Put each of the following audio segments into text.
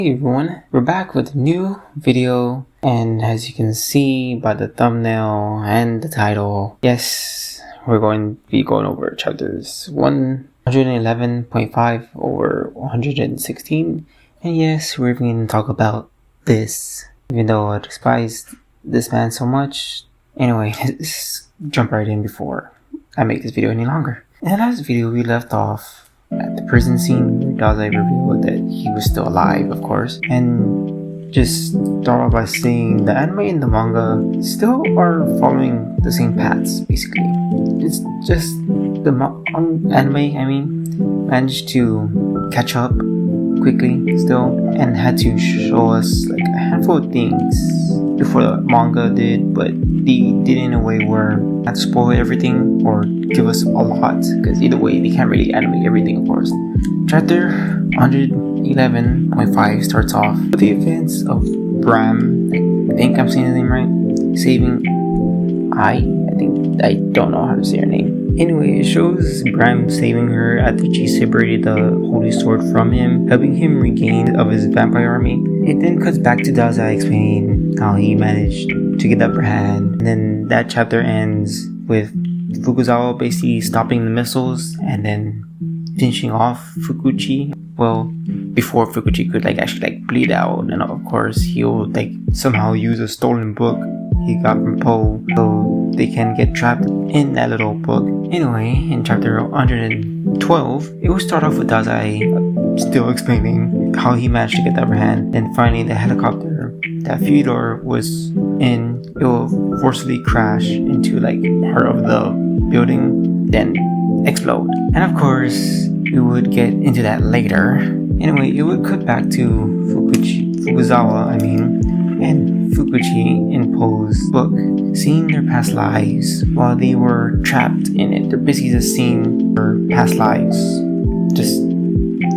Hey everyone, we're back with a new video, and as you can see by the thumbnail and the title, yes, we're going to be going over chapters 111.5 over 116, and yes, we're going to talk about this, even though I despise this man so much. Anyway, let's jump right in before I make this video any longer. In the last video, we left off at the prison scene. Dazai revealed that he was still alive, of course, and just start off by saying the anime and the manga still are following the same paths, basically. It's just the anime, managed to catch up quickly still, and had to show us like a handful of things before the manga did, but they did it in a way where not spoil everything or give us a lot, because either way they can't really animate everything, of course. Chapter 111.5 starts off with the events of Bram, I think I'm saying his name right, saving I don't know how to say her name. Anyway, it shows Bram saving her after she separated the holy sword from him, helping him regain of his vampire army. It then cuts back to Dazai explaining how he managed to get the upper hand, and then that chapter ends with Fukuzawa basically stopping the missiles and then finishing off Fukuchi. Well, before Fukuchi could actually bleed out, and of course he'll somehow use a stolen book he got from Poe so they can get trapped in that little book. Anyway, in chapter 112, it will start off with Dazai still explaining how he managed to get the upper hand. Then finally the helicopter that Fyodor was in, it will forcibly crash into part of the building, then explode. And of course, we would get into that later. Anyway, it would cut back to Fukuzawa, and Fukuchi in Poe's book, seeing their past lives while they were trapped in it. They're basically just seeing their past lives just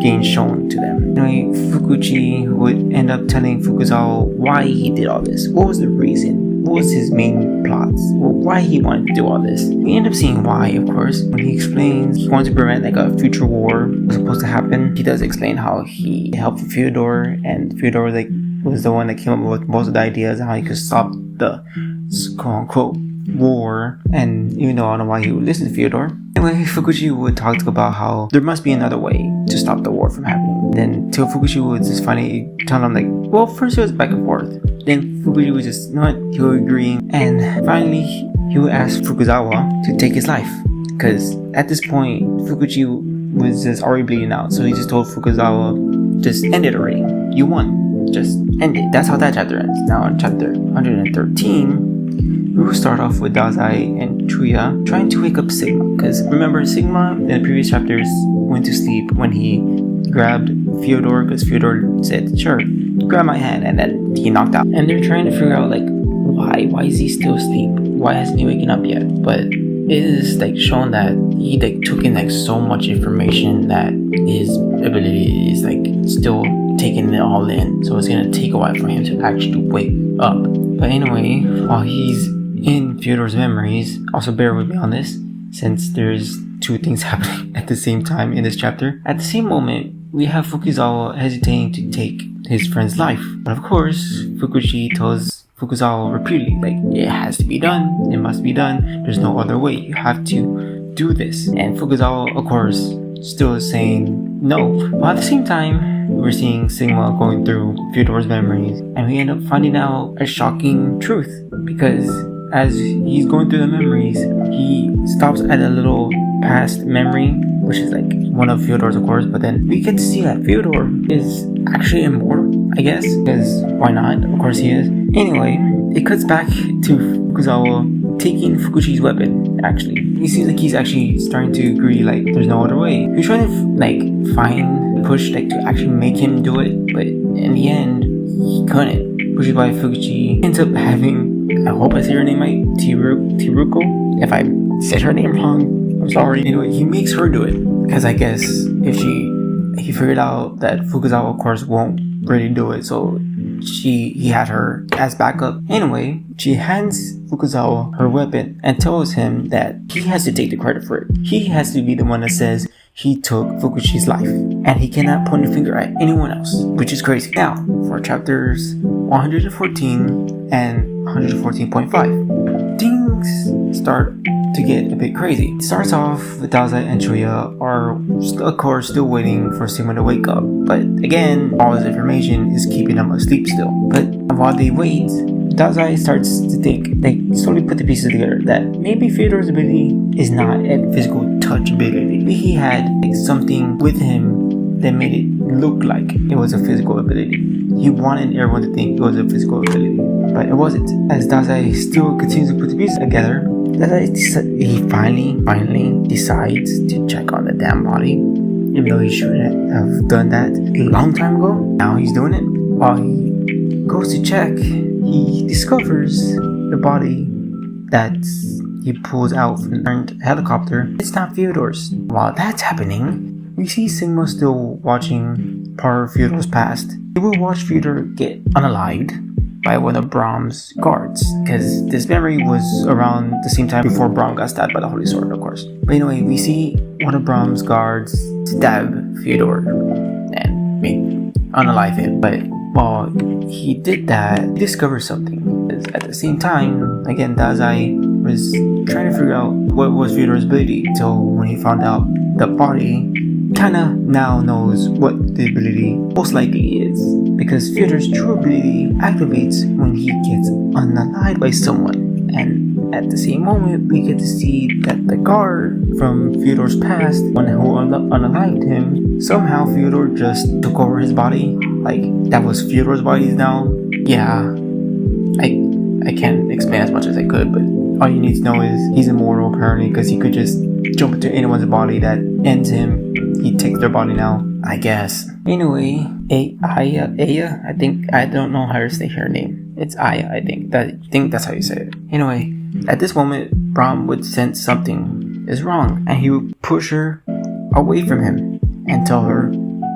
being shown to them. Anyway, Fukuchi would end up telling Fukuzawa why he did all this. What was the reason? What was his main plots? Why he wanted to do all this? We end up seeing why, of course. When he explains he wanted to prevent a future war was supposed to happen, he does explain how he helped Fyodor, and Fyodor was the one that came up with most of the ideas on how he could stop the quote-unquote war. And even though I don't know why he would listen to Fyodor, anyway, Fukuchi would talk about how there must be another way to stop the war from happening. Then till Fukuchi would just finally tell him well, first it was back and forth. Then Fukuchi would just, he would agree, and finally he would ask Fukuzawa to take his life, because at this point Fukuchi was just already bleeding out. So he just told Fukuzawa, just end it already. You won. Just end it. That's how that chapter ends. Now in chapter 113, we will start off with Dazai and Chuya trying to wake up Sigma, because remember, Sigma in the previous chapters went to sleep when he grabbed Fyodor, because Fyodor said, sure, grab my hand, and then he knocked out. And they're trying to figure out why is he still asleep? Why hasn't he waken up yet? But it is shown that he took in so much information that his ability is still taking it all in, so it's gonna take a while for him to actually wake up. But anyway, while he's in Fyodor's memories, also bear with me on this, since there's two things happening at the same time in this chapter. At the same moment, we have Fukuzawa hesitating to take his friend's life, but of course Fukuchi tells Fukuzawa repeatedly, it has to be done, it must be done, there's no other way, you have to do this. And Fukuzawa, of course, still is saying no. But at the same time, we're seeing Sigma going through Fyodor's memories, and we end up finding out a shocking truth, because as he's going through the memories, he stops at a little past memory, which is one of Fyodor's, of course, but then we get to see that Fyodor is actually immortal, I guess, because why not? Of course he is. Anyway, it cuts back to Fukuzawa taking Fukuchi's weapon. Actually, he seems he's actually starting to agree there's no other way. He's trying to push to actually make him do it, but in the end he couldn't, which is why Fukuchi ends up having, I hope I say her name right, Tiruko. If I said her name wrong, I'm sorry. Anyway, he makes her do it, because I guess he figured out that Fukuzawa, of course, won't really do it, so he had her as backup. Anyway, she hands Fukuzawa her weapon and tells him that he has to take the credit for it. He has to be the one that says he took Fukuchi's life, and he cannot point a finger at anyone else, which is crazy. Now, for chapters 114 and 114.5, things start to get a bit crazy. It starts off with Dazai and Chuya are, of course, still waiting for someone to wake up. But again, all this information is keeping them asleep still. But while they wait, Dazai starts to think, they slowly put the pieces together, that maybe Fyodor's ability is not a physical touch ability. Maybe he had something with him that made it look like it was a physical ability. He wanted everyone to think it was a physical ability, but it wasn't. As Dazai still continues to put the pieces together, he finally decides to check on the damn body, even though he should have done that a long time ago. Now he's doing it. While he goes to check, he discovers the body that he pulls out from the helicopter. It's not Fyodor's. While that's happening, we see Sigma still watching part of Fyodor's past. He will watch Fyodor get unalived by one of Brahm's guards, because this memory was around the same time before Brahm got stabbed by the Holy Sword, of course. But anyway, we see one of Brahm's guards stab Fyodor and unalive him. But while he did that, he discovered something. At the same time, again, Dazai was trying to figure out what was Fyodor's ability, until when he found out the body kinda now knows what the ability most likely is, because Fyodor's true ability activates when he gets unalived by someone. And at the same moment, we get to see that the guard from Fyodor's past, one who unalived him, somehow Fyodor just took over his body. Like, that was Fyodor's body now. Yeah, I can't explain as much as I could, but all you need to know is he's immortal apparently, because he could just jump into anyone's body that ends him. He takes their body now, I guess. Anyway, Aya, I don't know how to say her name. It's Aya, I think that's how you say it. Anyway, at this moment, Brahm would sense something is wrong, and he would push her away from him and tell her,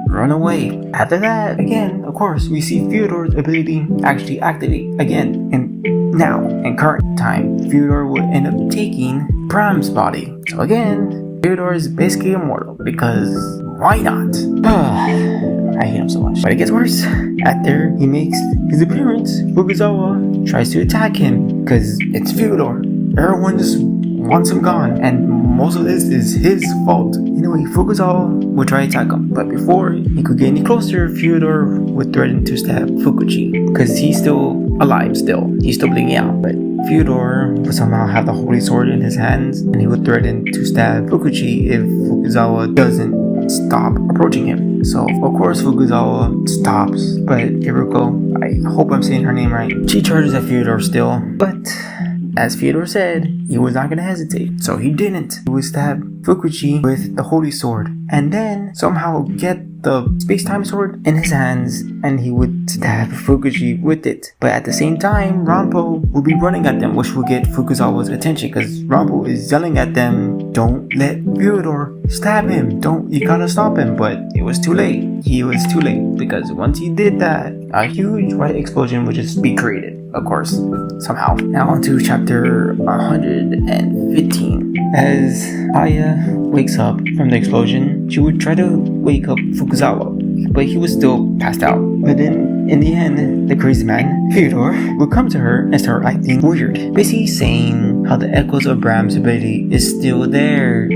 run away. After that, again, of course, we see Fyodor's ability actually activate again. And now, in current time, Fyodor would end up taking Brahm's body. So again, Fyodor is basically immortal, because why not? I hate him so much. But it gets worse. After he makes his appearance, Fukuzawa tries to attack him, because it's Fyodor. Everyone just wants him gone, and most of this is his fault. Anyway, Fukuzawa would try to attack him, but before he could get any closer, Fyodor would threaten to stab Fukuchi, because he's still alive still. He's still bleeding out, but Fyodor would somehow have the Holy Sword in his hands, and he would threaten to stab Fukuchi if Fukuzawa doesn't stop approaching him. So, of course, Fukuzawa stops, but Hiroko, I hope I'm saying her name right, she charges at Fyodor still, but as Fyodor said, he was not going to hesitate, so he didn't. He would stab Fukuchi with the Holy Sword, and then somehow get the space-time sword in his hands, and he would stab Fukuchi with it. But at the same time, Rampo would be running at them, which would get Fukuzawa's attention, because Rampo is yelling at them, don't let Fyodor stab him, you gotta stop him. But it was too late. He was too late, because once he did that, a huge white explosion would just be created, of course, somehow. Now on to chapter 115. As Aya wakes up from the explosion, she would try to wake up Fukuzawa, but he was still passed out. But then, in the end, the crazy man, Fyodor, would come to her and start acting weird, basically saying how the echoes of Bram's ability is still there.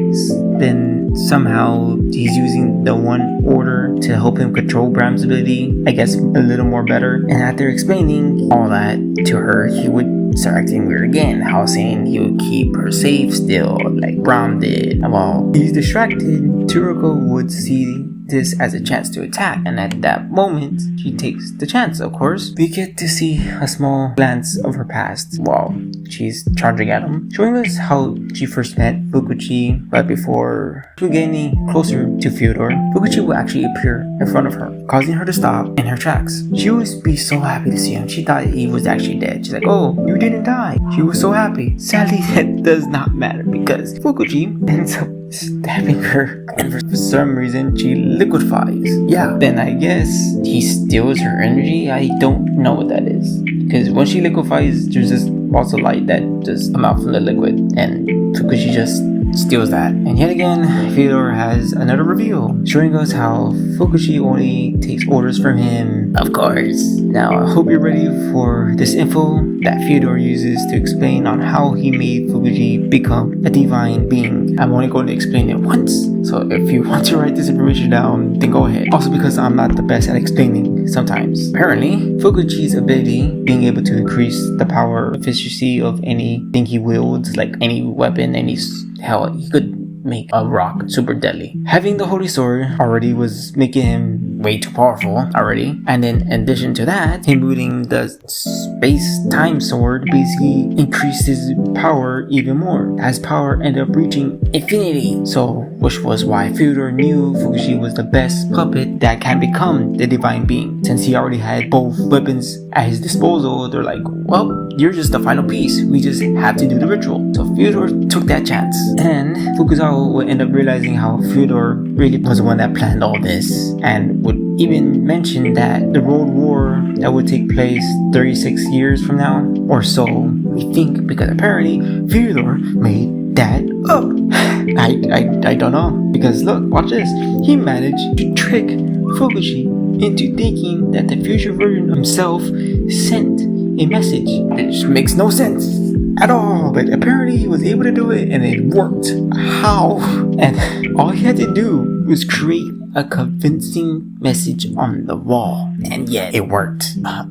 Then somehow he's using the one order to help him control Bram's ability, I guess, a little more better. And after explaining all that to her, he would start acting weird again, how saying he would keep her safe still, like Bram did. And while he's distracted, Turoko would see this as a chance to attack, and at that moment, she takes the chance, of course. We get to see a small glance of her past while she's charging at him, showing us how she first met Fukuchi right before she would get any closer to Fyodor. Fukuchi would actually appear in front of her, causing her to stop in her tracks. She would be so happy to see him. She thought he was actually dead. She's like, oh, you didn't die. She was so happy. Sadly, that does not matter because Fukuchi ends up stabbing her, and for some reason she liquefies. Yeah, then I guess he steals her energy. I don't know what that is, because when she liquefies, there's this balls of light that just come out from the liquid, and Fukushi just steals that. And yet again, Fyodor has another reveal, showing us how Fukushi only takes orders from him, of course. Now, I hope you're ready for this info that Fyodor uses to explain on how he made Fukushi become a divine being. I'm only going to explain it once, so if you want to write this information down, then go ahead. Also, because I'm not the best at explaining sometimes. Apparently, Fukuchi's ability, being able to increase the power efficiency of anything he wields, like any weapon, hell, he could make a rock super deadly. Having the Holy Sword already was making him way too powerful already. And then in addition to that, him wielding the space-time sword basically increased his power even more. As power ended up reaching infinity. So, which was why Fyodor knew Fukushi was the best puppet that can become the divine being. Since he already had both weapons at his disposal, they're like, well, you're just the final piece. We just have to do the ritual. So Fyodor took that chance. And Fukuzawa would end up realizing how Fyodor really was the one that planned all this, and would even mention that the World War that would take place 36 years from now or so, we think, because apparently Fyodor made that up. I don't know, because look, watch this. He managed to trick Fukushi into thinking that the future version of himself sent a message. It just makes no sense at all, but apparently he was able to do it, and it worked. How? And all he had to do was create a convincing message on the wall, and yet it worked. But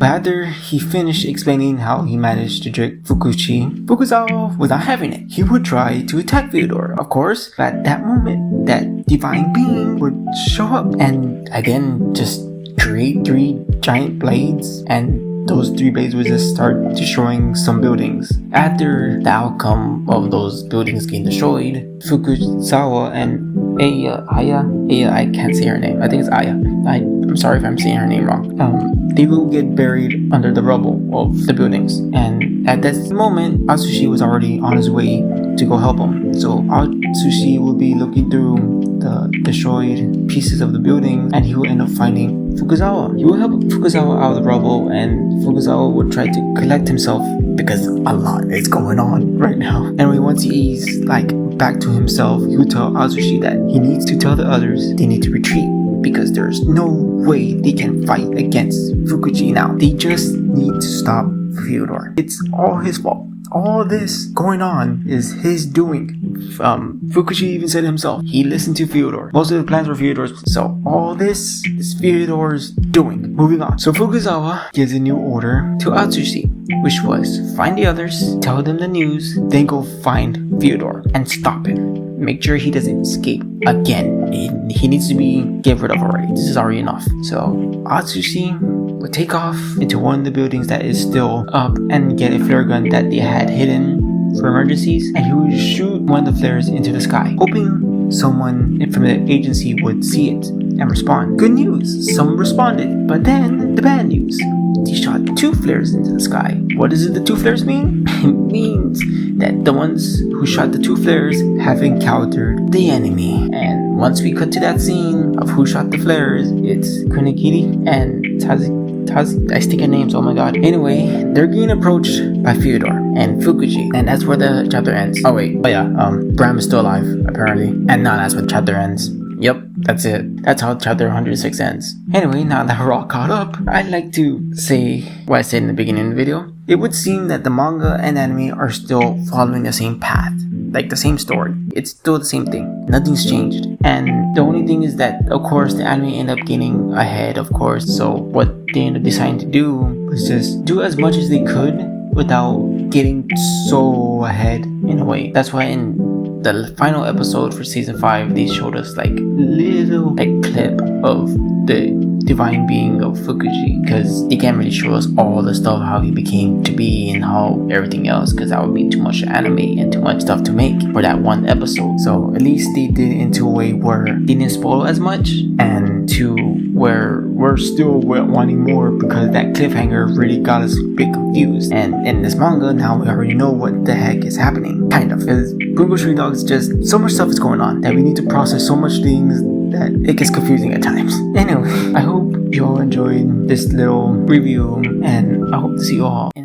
after he finished explaining how he managed to trick Fukushi, Fukuzawa was not having it. He would try to attack Fyodor, of course, but at that moment, that divine being would show up and again just create 3 giant blades, and those 3 blades would just start destroying some buildings. After the outcome of those buildings getting destroyed, Fukuzawa and Aya, I can't say her name. I think it's Aya. I'm sorry if I'm saying her name wrong. They will get buried under the rubble of the buildings. And at that moment, Atsushi was already on his way to go help him. So Atsushi will be looking through the destroyed pieces of the building, and he will end up finding Fukuzawa. He will help Fukuzawa out of the rubble, and Fukuzawa would try to collect himself because a lot is going on right now. Anyway, once he's back to himself, he would tell Atsushi that he needs to tell the others they need to retreat, because there's no way they can fight against Fukuchi now. They just need to stop Fyodor. It's all his fault. All this going on is his doing. Fukushi even said himself, he listened to Fyodor. Most of the plans were Fyodor's, so all this is Fyodor's doing. Moving on. So Fukuzawa gives a new order to Atsushi, which was find the others, tell them the news, then go find Fyodor and stop him. Make sure he doesn't escape again. He needs to be get rid of already. This is already enough. So Atsushi would take off into one of the buildings that is still up and get a flare gun that they had hidden for emergencies, and he would shoot one of the flares into the sky, hoping someone from the agency would see it and respond. Good news, someone responded. But then the bad news, he shot 2 flares into the sky. What does the 2 flares mean? It means that the ones who shot the 2 flares have encountered the enemy. And once we cut to that scene of who shot the flares, it's Kunigiri and I stick at names, oh my god. Anyway, they're getting approached by Fyodor and Fukushi, and that's where the chapter ends. Bram is still alive, apparently. And now that's where the chapter ends. Yep, that's it. That's how chapter 106 ends. Anyway, now that we're all caught up, I'd like to say what I said in the beginning of the video. It would seem that the manga and anime are still following the same path. Like the same story. It's still the same thing. Nothing's changed. And the only thing is that, of course, the anime ended up getting ahead, of course. So what they ended up deciding to do was just do as much as they could without getting so ahead in a way. That's why in the final episode for season 5, they showed us little clip of the divine being of Fukuji, because they can't really show us all the stuff how he became to be and how everything else, because that would be too much anime and too much stuff to make for that one episode. So at least they did it into a way where they didn't spoil as much, and to where we're still wanting more, because that cliffhanger really got us a bit confused. And in this manga, now we already know what the heck is happening, kind of, because Bungo Stray Dogs, just so much stuff is going on that we need to process so much things that it gets confusing at times. Anyway, I hope you all enjoyed this little review, and I hope to see you all in